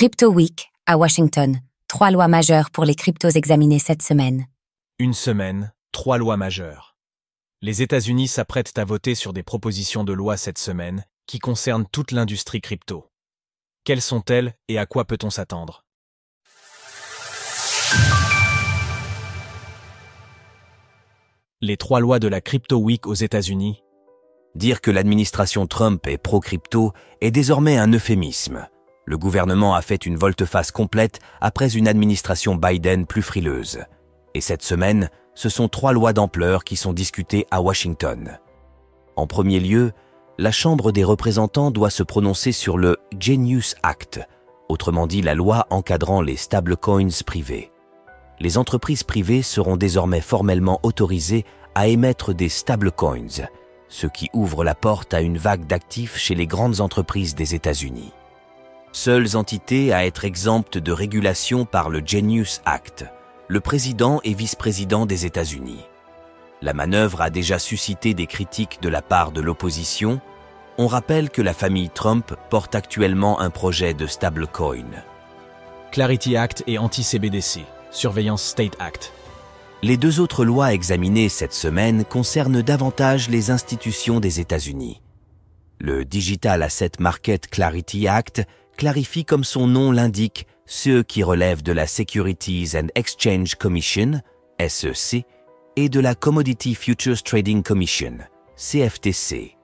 Crypto Week à Washington. 3 lois majeures pour les cryptos examinées cette semaine. Une semaine, 3 lois majeures. Les États-Unis s'apprêtent à voter sur des propositions de loi cette semaine qui concernent toute l'industrie crypto. Quelles sont-elles et à quoi peut-on s'attendre? Les 3 lois de la Crypto Week aux États-Unis. Dire que l'administration Trump est pro-crypto est désormais un euphémisme. Le gouvernement a fait une volte-face complète après une administration Biden plus frileuse. Et cette semaine, ce sont 3 lois d'ampleur qui sont discutées à Washington. En premier lieu, la Chambre des représentants doit se prononcer sur le Genius Act, autrement dit la loi encadrant les stablecoins privés. Les entreprises privées seront désormais formellement autorisées à émettre des stablecoins, ce qui ouvre la porte à une vague d'actifs chez les grandes entreprises des États-Unis. Seules entités à être exemptes de régulation par le Genius Act, le président et vice-président des États-Unis. La manœuvre a déjà suscité des critiques de la part de l'opposition. On rappelle que la famille Trump porte actuellement un projet de stablecoin. Clarity Act et Anti-CBDC, Surveillance State Act. Les 2 autres lois examinées cette semaine concernent davantage les institutions des États-Unis. Le Digital Asset Market Clarity Act clarifie comme son nom l'indique ceux qui relèvent de la Securities and Exchange Commission, SEC, et de la Commodity Futures Trading Commission, CFTC.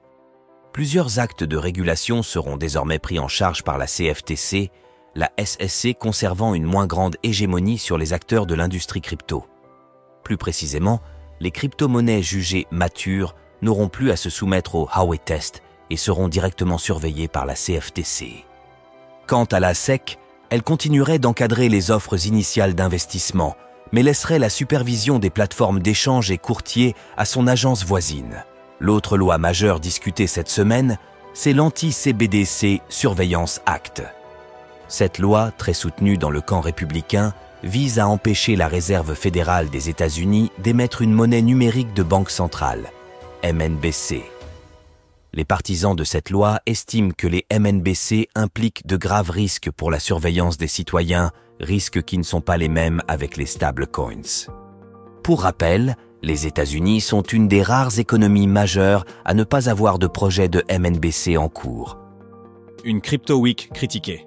Plusieurs actes de régulation seront désormais pris en charge par la CFTC, la SEC conservant une moins grande hégémonie sur les acteurs de l'industrie crypto. Plus précisément, les crypto-monnaies jugées matures n'auront plus à se soumettre au Howey Test et seront directement surveillées par la CFTC. Quant à la SEC, elle continuerait d'encadrer les offres initiales d'investissement, mais laisserait la supervision des plateformes d'échange et courtiers à son agence voisine. L'autre loi majeure discutée cette semaine, c'est l'Anti-CBDC Surveillance Act. Cette loi, très soutenue dans le camp républicain, vise à empêcher la Réserve fédérale des États-Unis d'émettre une monnaie numérique de banque centrale, MNBC. Les partisans de cette loi estiment que les MNBC impliquent de graves risques pour la surveillance des citoyens, risques qui ne sont pas les mêmes avec les stablecoins. Pour rappel, les États-Unis sont une des rares économies majeures à ne pas avoir de projet de MNBC en cours. Une Crypto Week critiquée.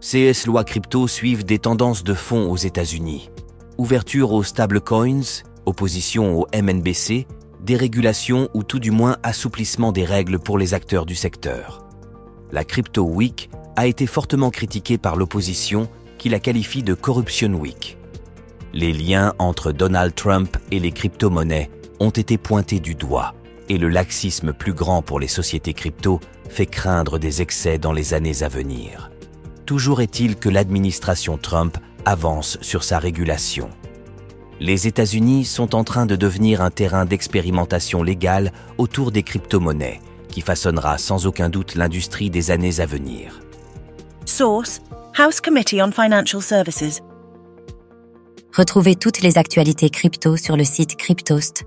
Ces lois crypto suivent des tendances de fond aux États-Unis. Ouverture aux stablecoins, opposition au MNBC, dérégulation ou tout du moins assouplissement des règles pour les acteurs du secteur. La Crypto Week a été fortement critiquée par l'opposition qui la qualifie de Corruption Week. Les liens entre Donald Trump et les crypto-monnaies ont été pointés du doigt et le laxisme plus grand pour les sociétés crypto fait craindre des excès dans les années à venir. Toujours est-il que l'administration Trump avance sur sa régulation. Les États-Unis sont en train de devenir un terrain d'expérimentation légale autour des crypto-monnaies, qui façonnera sans aucun doute l'industrie des années à venir. Source: House Committee on Financial Services. Retrouvez toutes les actualités crypto sur le site cryptost.fr.